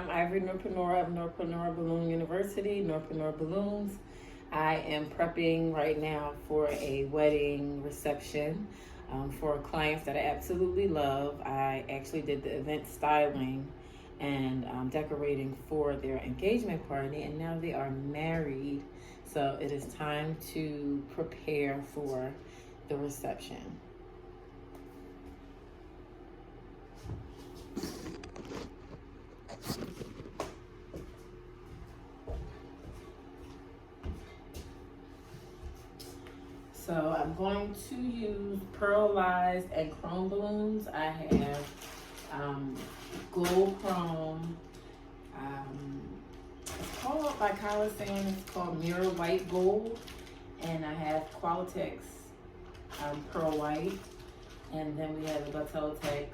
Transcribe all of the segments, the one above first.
I'm Ivory Norpreneur of Norpreneur Balloon University, Norpreneur Balloons. I am prepping right now for a wedding reception for clients that I absolutely love. I actually did the event styling and decorating for their engagement party, and now they are married. So it is time to prepare for the reception. So I'm going to use pearlized and chrome balloons. I have gold chrome. It's called by Coliseum. It's called Mirror White Gold, and I have Qualitex Pearl White, and then we have the Batellotex.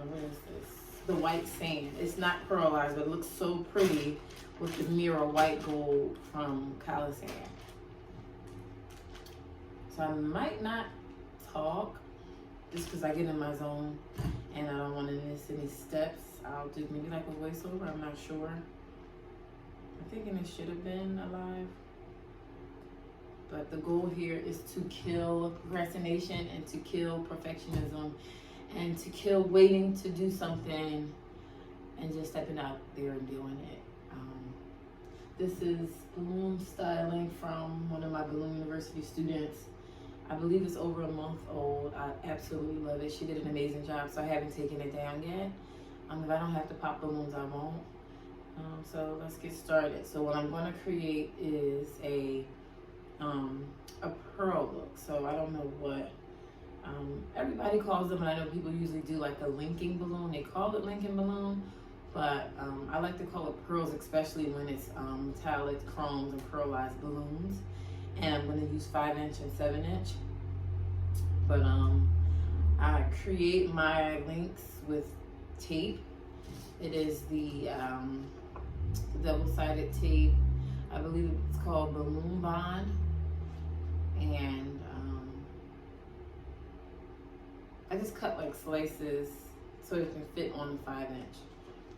What is this? The white sand. It's not pearlized, but it looks so pretty with the mirror white gold from Coliseum. So I might not talk just because I get in my zone and I don't want to miss any steps. I'll do maybe like a voiceover, I'm not sure. I'm thinking it should have been alive. But the goal here is to kill procrastination and to kill perfectionism and to kill waiting to do something and just stepping out there and doing it. This is balloon styling from one of my Balloon University students. I believe it's over a month old. I absolutely love it. She did an amazing job, so I haven't taken it down yet. If I don't have to pop balloons, I won't. So let's get started. So what I'm going to create is a pearl look. So I don't know what everybody calls them, and I know people usually do like a linking balloon. They call it linking balloon, but I like to call it pearls, especially when it's metallic, chromes, and pearlized balloons. And I'm going to use 5-inch and 7-inch. But I create my links with tape. It is the double-sided tape. I believe it's called Balloon Bond. And I just cut like slices so it can fit on the 5-inch.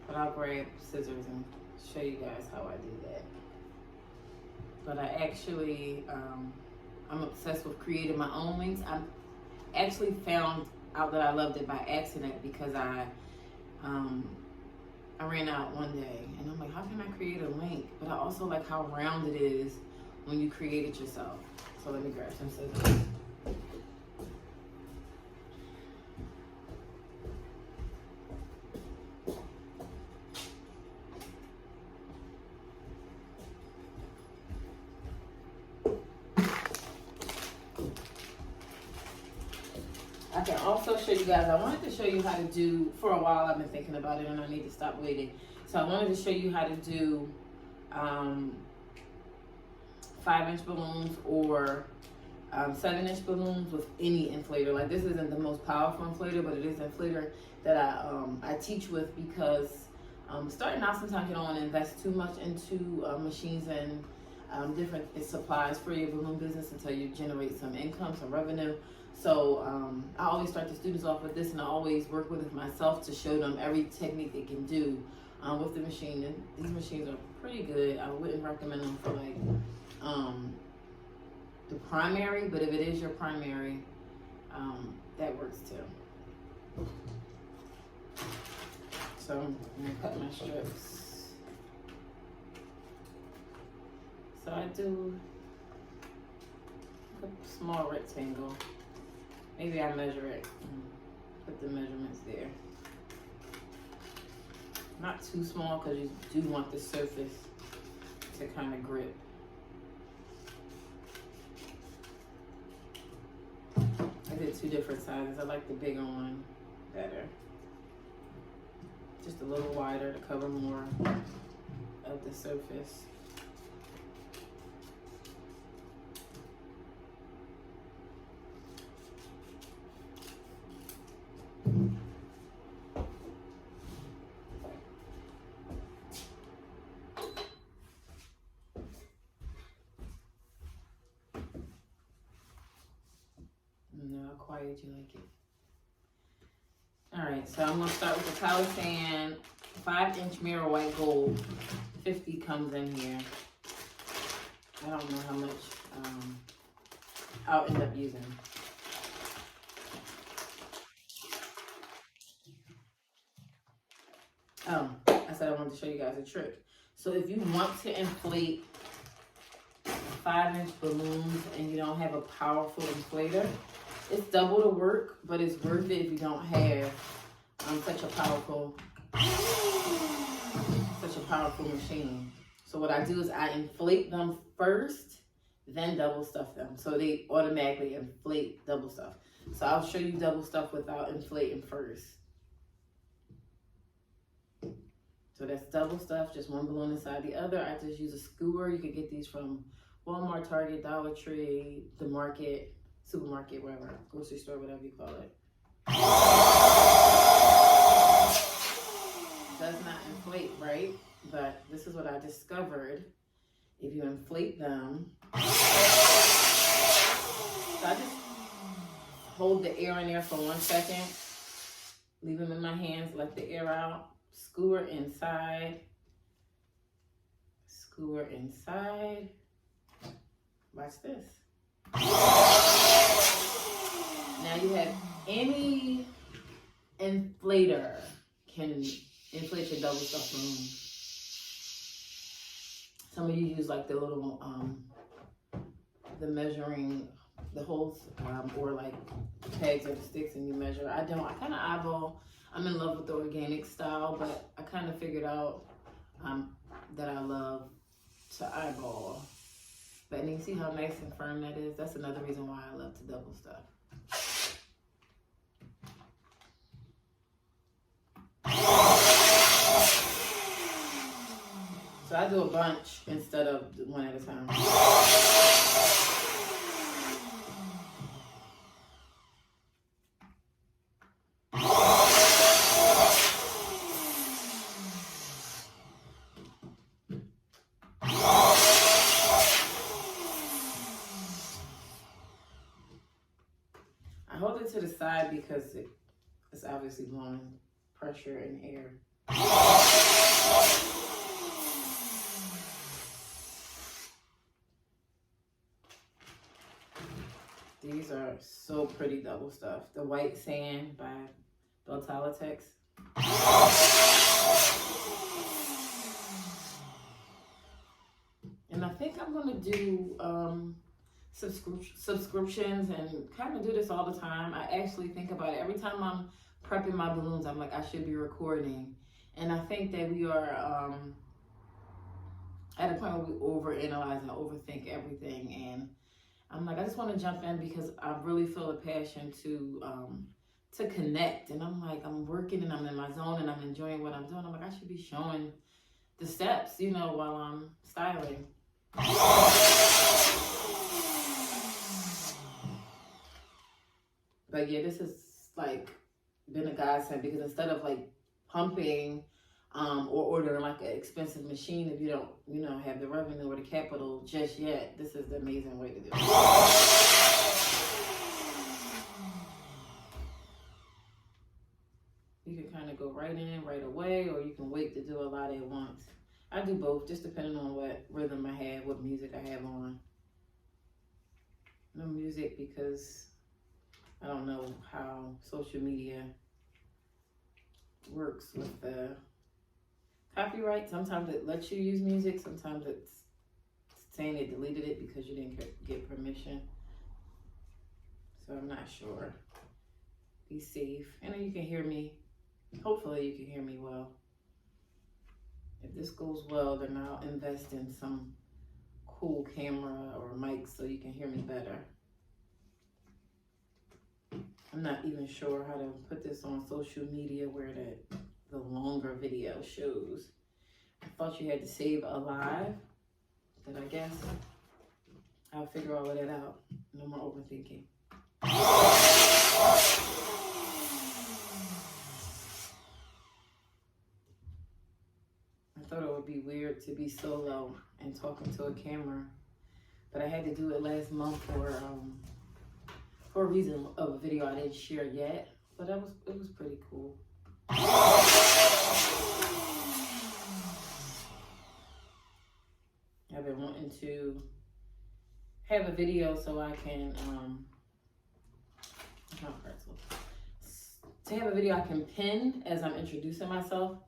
But I'll grab scissors and show you guys how I do that. But I actually, I'm obsessed with creating my own links. I actually found out that I loved it by accident because I ran out one day and I'm like, how can I create a link? But I also like how round it is when you create it yourself. So let me grab some scissors. I can also show you guys, I wanted to show you how to do, for a while I've been thinking about it and I need to stop waiting. So I wanted to show you how to do 5-inch balloons or 7-inch balloons with any inflator. Like this isn't the most powerful inflator, but it is an inflator that I teach with because starting out sometimes you don't want to invest too much into machines and different supplies for your balloon business until you generate some income, some revenue. So I always start the students off with this, and I always work with it myself to show them every technique they can do with the machine. And these machines are pretty good. I wouldn't recommend them for like the primary, but if it is your primary, that works too. So I'm gonna cut my strips. So I do a small rectangle. Maybe I measure it, put the measurements there. Not too small because you do want the surface to kind of grip. I did 2 different sizes. I like the bigger one better. Just a little wider to cover more of the surface. Quiet you like it. All right, Alright, so I'm gonna start with the color sand 5-inch mirror white gold. 50 comes in here. I don't know how much I'll end up using. Oh, I said I wanted to show you guys a trick. So if you want to inflate 5-inch balloons and you don't have a powerful inflator, it's double the work, but it's worth it if you don't have such a powerful machine. So what I do is I inflate them first, then double stuff them. So they automatically inflate double stuff. So I'll show you double stuff without inflating first. So that's double stuff, just one balloon inside the other. I just use a skewer. You can get these from Walmart, Target, Dollar Tree, the market, supermarket, wherever, grocery store, whatever you call it. Does not inflate, right? But this is what I discovered. If you inflate them, so I just hold the air in there for 1 second, leave them in my hands, let the air out, skewer inside, watch this. Now you have any inflator can inflate your double stuffed balloon. Some of you use like the little, the measuring, the holes, or like the pegs or the sticks and you measure. I don't, I kind of eyeball. I'm in love with the organic style, but I kind of figured out that I love to eyeball. But you see how nice and firm that is? That's another reason why I love to double stuff. So I do a bunch instead of one at a time. I hold it to the side because it's obviously blowing pressure and air. These are so pretty double stuff. The white sand by Beltalitex. And I think I'm gonna do subscriptions and kind of do this all the time. I actually think about it every time I'm prepping my balloons. I'm like, I should be recording. And I think that we are at a point where we overanalyze and overthink everything. And I'm like, I just want to jump in because I really feel a passion to connect. And I'm like, I'm working and I'm in my zone and I'm enjoying what I'm doing. I'm like, I should be showing the steps, you know, while I'm styling. But yeah, this is like been a godsend because instead of like pumping or ordering like an expensive machine, if you don't, you know, have the revenue or the capital just yet, this is the amazing way to do it. You can kind of go right in right away, or you can wait to do a lot at once. I do both, just depending on what rhythm I have, what music I have on. No music because I don't know how social media works with the copyright. Sometimes it lets you use music. Sometimes it's saying it deleted it because you didn't get permission. So I'm not sure. Be safe. I know you can hear me. Hopefully you can hear me well. If this goes well, then I'll invest in some cool camera or mic so you can hear me better. I'm not even sure how to put this on social media where the longer video shows. I thought you had to save a live, but I guess I'll figure all of that out. No more overthinking. I thought it would be weird to be solo and talking to a camera, but I had to do it last month for a reason of a video I didn't share yet, but it was pretty cool. I've been wanting to have a video so I can, to have a video I can pin as I'm introducing myself.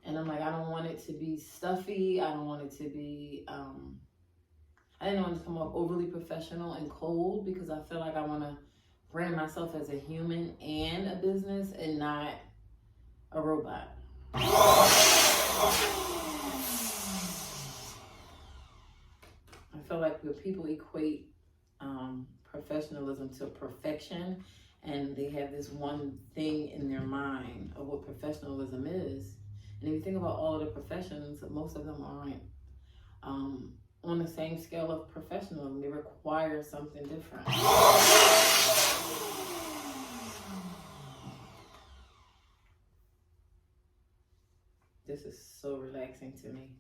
And I'm like, I don't want it to be stuffy. I don't want it to be, I didn't want it to come off overly professional and cold, because I feel like I want to brand myself as a human and a business and not a robot. I feel like when people equate professionalism to perfection, and they have this one thing in their mind of what professionalism is. And if you think about all of the professions, most of them aren't on the same scale of professionalism. They require something different. This is so relaxing to me.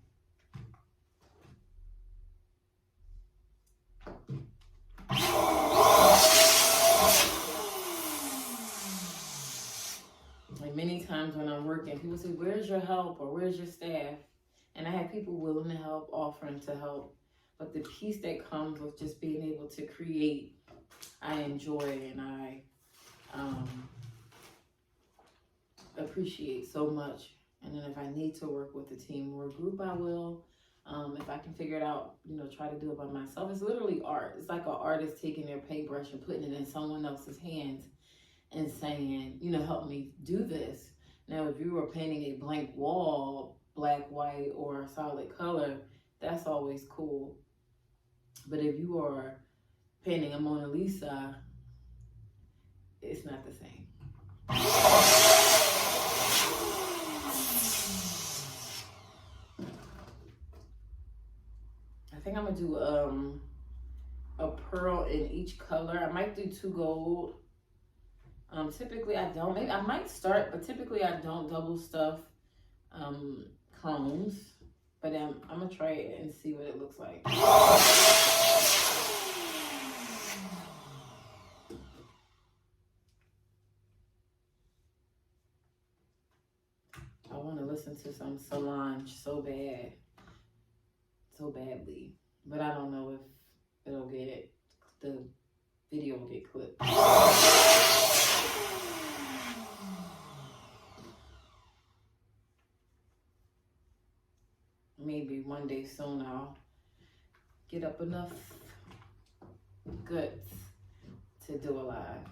Like many times when I'm working, people say, where's your help or where's your staff? And I have people willing to help, offering to help. But the peace that comes with just being able to create, I enjoy, and I appreciate so much. And then if I need to work with a team or a group, I will. If I can figure it out, try to do it by myself. It's literally art. It's like an artist taking their paintbrush and putting it in someone else's hands and saying, help me do this. Now, if you were painting a blank wall, black, white, or a solid color, that's always cool. But if you are painting a Mona Lisa, it's not the same. I think I'm gonna do a pearl in each color. I might do 2 gold. Typically I don't. Maybe I might start, but typically I don't double stuff chromes. But I'm gonna try it and see what it looks like. I want to listen to some Solange so badly, but I don't know if the video will get clipped. Maybe one day soon I'll get up enough guts to do a live.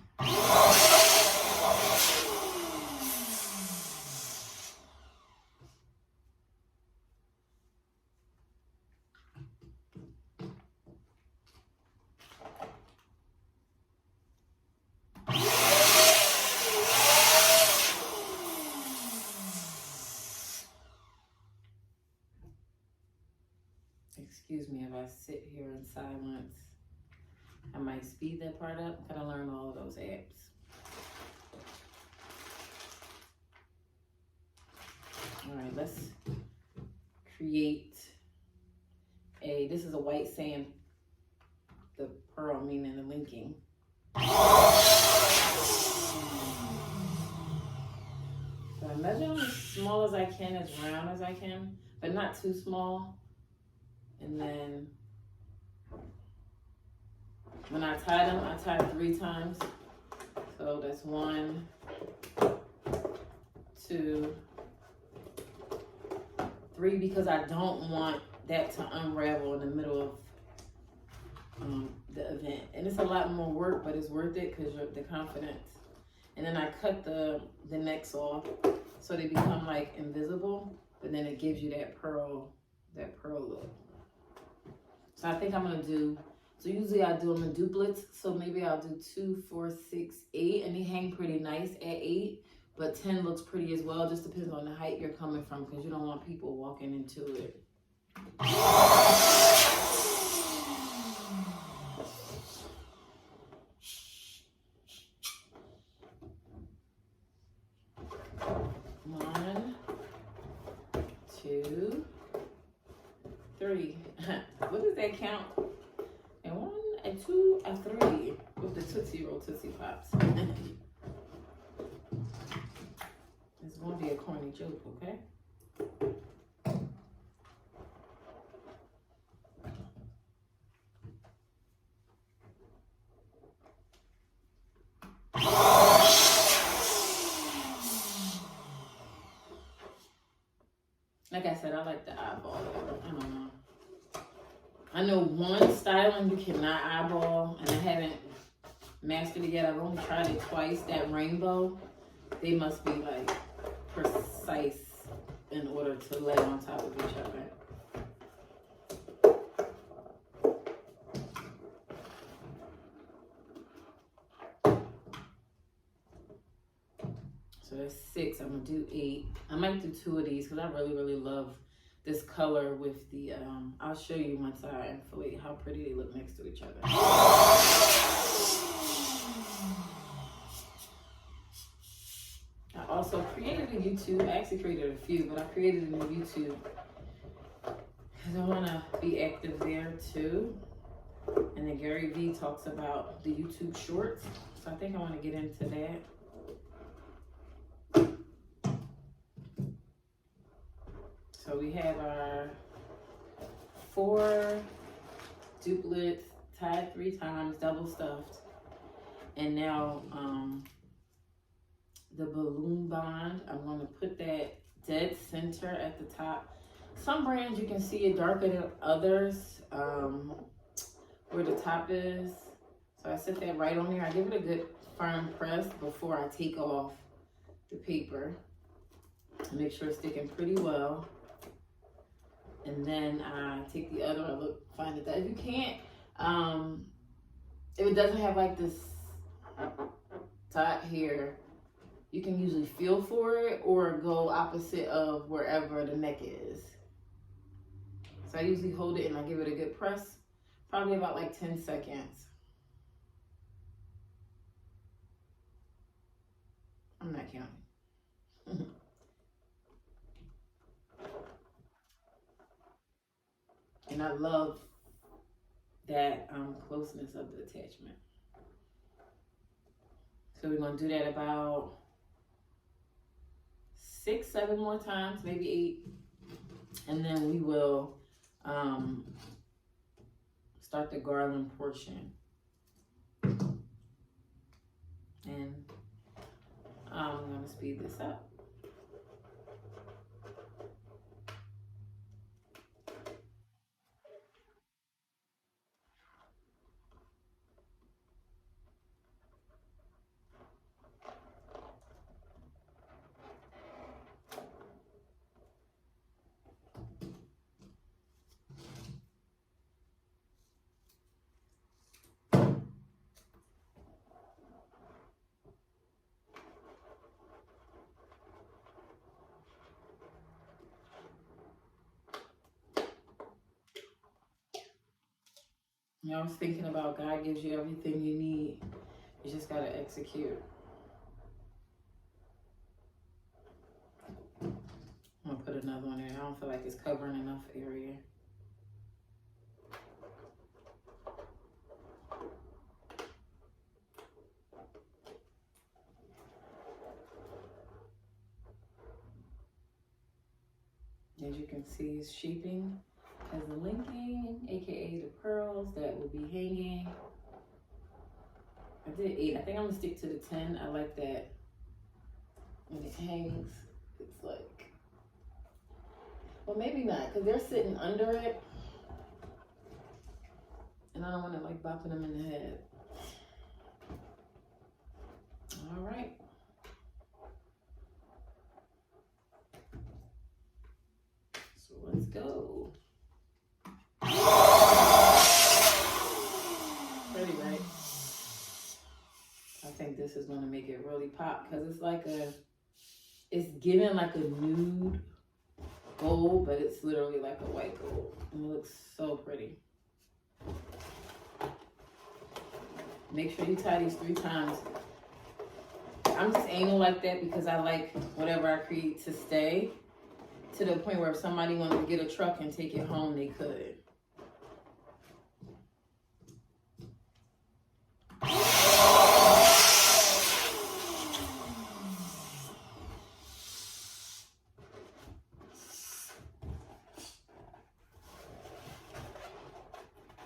Excuse me if I sit here in silence. I might speed that part up. Gotta learn all of those apps. All right, let's create this is a white sand, the pearl meaning the linking. So I measure them as small as I can, as round as I can, but not too small. And then when I tie them, I tie 3 times. So that's 1, 2, 3, because I don't want that to unravel in the middle of the event. And it's a lot more work, but it's worth it because you're the confidence. And then I cut the necks off so they become like invisible, but then it gives you that pearl look. So I think I'm gonna do, so usually I do them in duplets. So maybe I'll do 2, 4, 6, 8, and they hang pretty nice at 8, but 10 looks pretty as well. Just depends on the height you're coming from, because you don't want people walking into it. One, 2, 3. What does that count? And 1, and 2, and 3 with the Tootsie Roll Tootsie Pops. There's gonna be a corny joke, okay? Like I said, I like the eyeball. I don't know. I know one styling you cannot eyeball, and I haven't mastered it yet. I've only tried it twice. That rainbow, they must be like precise in order to lay on top of each other. So that's 6. I'm gonna do 8. I might do 2 of these because I really love this color with the, I'll show you once I inflate how pretty they look next to each other. I also created a YouTube, I actually created a few, but I created a new YouTube because I want to be active there too. And then Gary Vee talks about the YouTube shorts, so I think I want to get into that. So we have our 4 duplets tied 3 times, double stuffed. And now the balloon bond, I'm going to put that dead center at the top. Some brands you can see it darker than others where the top is. So I set that right on there. I give it a good firm press before I take off the paper. Make sure it's sticking pretty well. And then I take the other, find it that if you can't, if it doesn't have like this dot here, you can usually feel for it or go opposite of wherever the neck is. So I usually hold it and I give it a good press, probably about like 10 seconds. I'm not counting. And I love that closeness of the attachment. So we're going to do that about 6, 7 more times, maybe 8. And then we will start the garland portion. And I'm going to speed this up. You know, I was thinking about God gives you everything you need. You just got to execute. I'm going to put another one in. I don't feel like it's covering enough area. As you can see, it's shaping as the linking, aka the pearls that will be hanging. I did 8. I think I'm gonna stick to the 10. I like that when it hangs. It's like, well, maybe not, because they're sitting under it, and I don't want to like bopping them in the head. All right. So let's go. Pretty, right? I think this is going to make it really pop because it's like it's giving like a nude gold, but it's literally like a white gold. And it looks so pretty. Make sure you tie these 3 times. I'm just anal like that because I like whatever I create to stay to the point where if somebody wanted to get a truck and take it home, they could.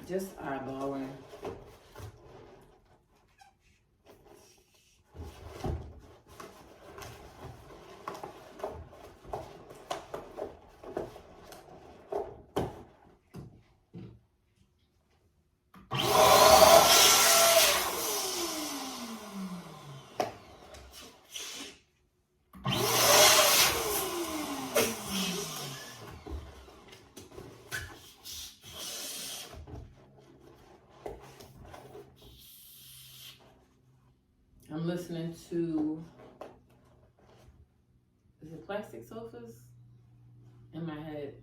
Just eyeballing. I'm listening to, is it Plastic Sofas? In my head.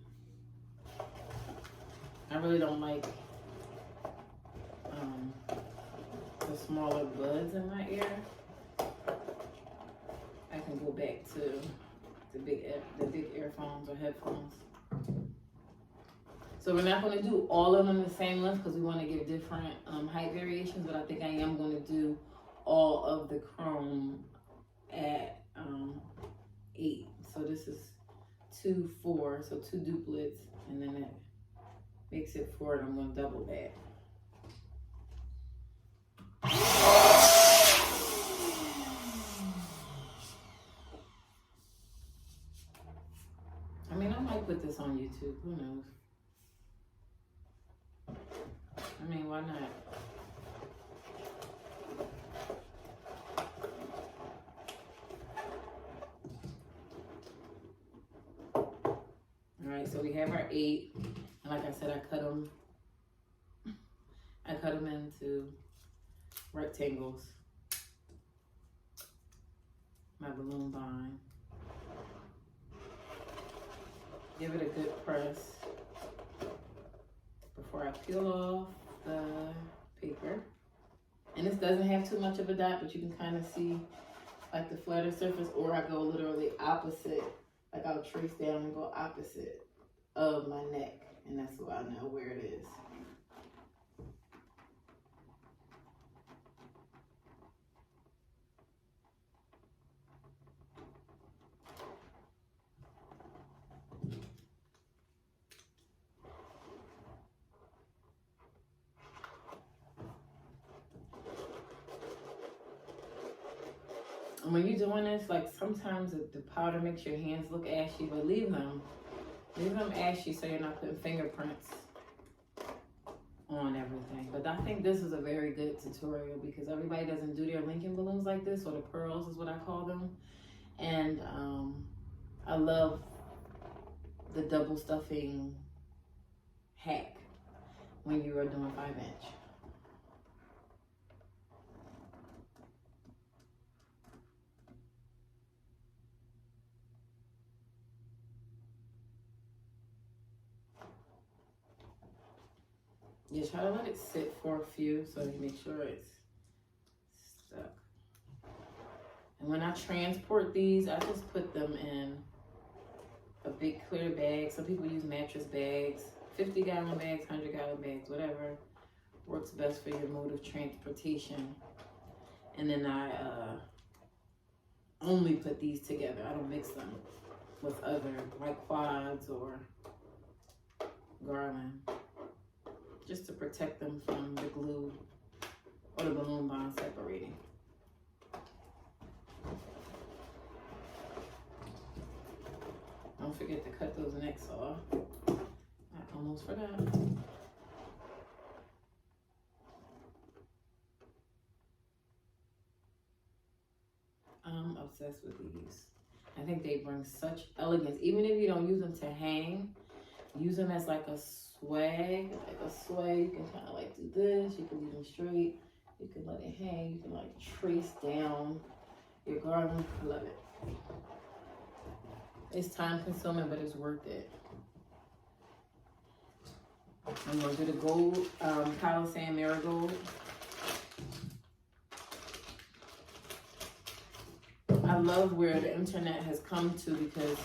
I really don't like the smaller buds in my ear. I can go back to the big earphones or headphones. So we're not going to do all of them the same length because we want to give different height variations, but I think I am going to do all of the chrome at 8. So this is 2, 4, so 2 duplets, and then that makes it 4, and I'm going to double that. I mean, I might put this on YouTube, who knows? I mean, why not? Alright, so we have our 8, and like I said, I cut them into rectangles. My balloon bind. Give it a good press before I peel off the paper. And this doesn't have too much of a dot, but you can kind of see like the flatter surface, or I go literally opposite. Like I'll trace down and go opposite of my neck, and that's why I know where it is. And when you're doing this, like sometimes the powder makes your hands look ashy, but leave them ashy so you're not putting fingerprints on everything. But I think this is a very good tutorial because everybody doesn't do their Lincoln balloons like this, or the pearls is what I call them. And I love the double stuffing hack when you are doing 5-inch. You try to let it sit for a few so you make sure it's stuck. And when I transport these, I just put them in a big clear bag. Some people use mattress bags, 50-gallon bags, 100-gallon bags, whatever works best for your mode of transportation. And then I only put these together. I don't mix them with other, like quads or garland, just to protect them from the glue or the balloon bond separating. Don't forget to cut those necks off. I almost forgot. I'm obsessed with these. I think they bring such elegance. Even if you don't use them to hang, use them as like a swag. You can kind of like do this. You can leave them straight. You can let it hang. You can like trace down your garland. I love it. It's time consuming, but it's worth it. I'm going to do the gold Palisade Marigold. I love where the internet has come to, because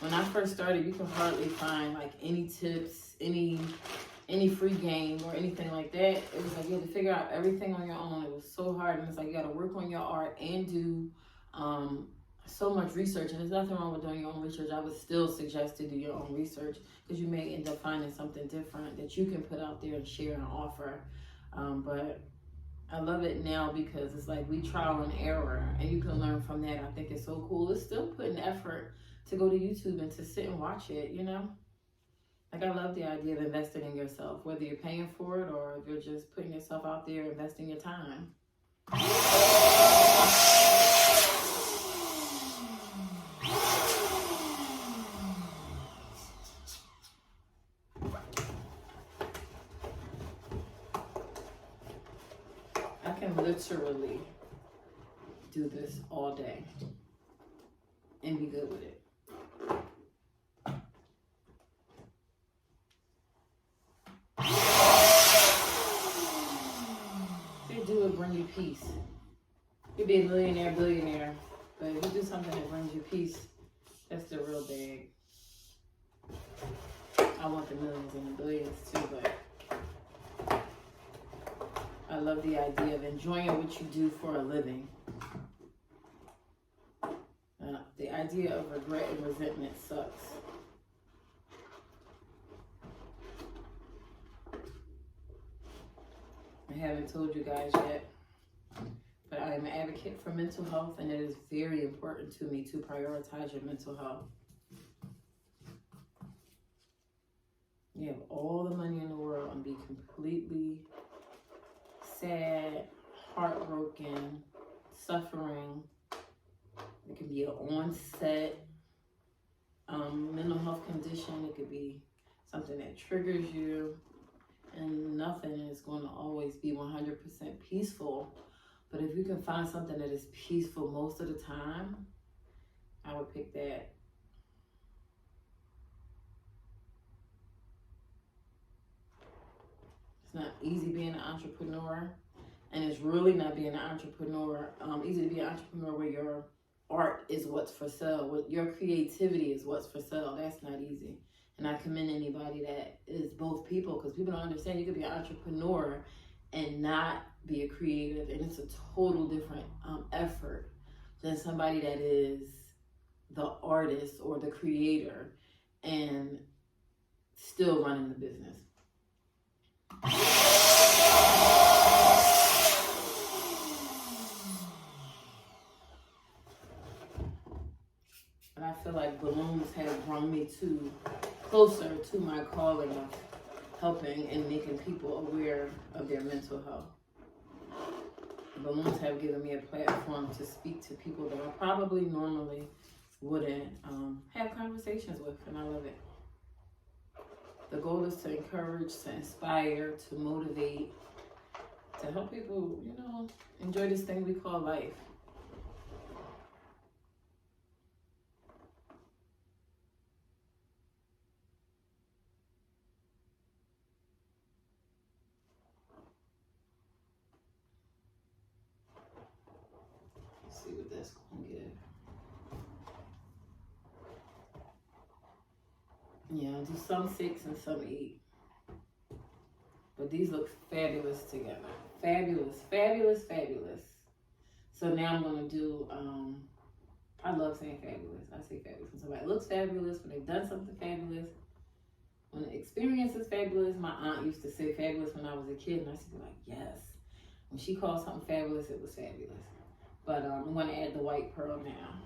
when I first started, you can hardly find like any tips, any free game or anything like that. It was like you had to figure out everything on your own. It was so hard, and it's like you got to work on your art and do so much research, and there's nothing wrong with doing your own research. I would still suggest to do your own research because you may end up finding something different that you can put out there and share and offer. But I love it now because it's like we trial and error, and you can learn from that. I think it's so cool. It's still putting effort to go to YouTube and to sit and watch it, you know? Like, I love the idea of investing in yourself, whether you're paying for it or if you're just putting yourself out there, investing your time. I can literally do this all day and be good with it. Do it bring you peace. You be a millionaire, billionaire, but if you do something that brings you peace, that's the real bag. I want the millions and the billions too, but I love the idea of enjoying what you do for a living. The idea of regret and resentment sucks. I haven't told you guys yet, but I am an advocate for mental health, and it is very important to me to prioritize your mental health. You have all the money in the world and be completely sad, heartbroken, suffering. It could be an onset mental health condition. It could be something that triggers you. And nothing is going to always be 100% peaceful. But if you can find something that is peaceful most of the time, I would pick that. It's not easy being an entrepreneur. And it's really not being an entrepreneur. Easy to be an entrepreneur where your art is what's for sale. Your creativity is what's for sale. That's not easy. And I commend anybody that is both people, because people don't understand you could be an entrepreneur and not be a creative, and it's a total different effort than somebody that is the artist or the creator and still running the business. And I feel like balloons have brought me closer to my calling of helping and making people aware of their mental health. Balloons have given me a platform to speak to people that I probably normally wouldn't have conversations with, and I love it. The goal is to encourage, to inspire, to motivate, to help people, you know, enjoy this thing we call life. See what that's gonna give. Yeah, I'll do some 6 and some 8. But these look fabulous together. Fabulous, fabulous, fabulous. So now I'm gonna do, I love saying fabulous. I say fabulous when somebody looks fabulous, when they've done something fabulous, when the experience is fabulous. My aunt used to say fabulous when I was a kid, and I used to be like, yes. When she called something fabulous, it was fabulous. But I'm going to add the white pearl now.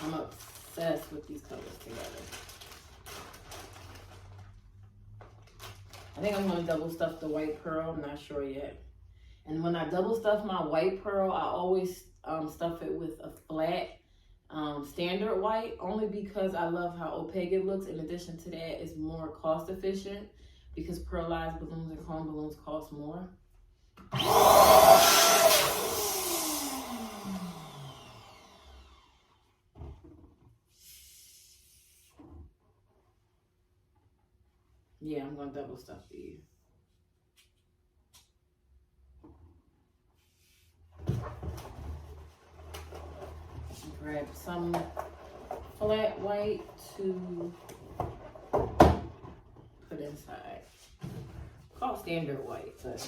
I'm obsessed with these colors together. I think I'm going to double stuff the white pearl. I'm not sure yet. And when I double stuff my white pearl, I always stuff it with a flat standard white, only because I love how opaque it looks. In addition to that, it's more cost efficient because pearlized balloons and chrome balloons cost more. Yeah, I'm going to double stuff these. Grab some flat white to put inside. Called standard white, but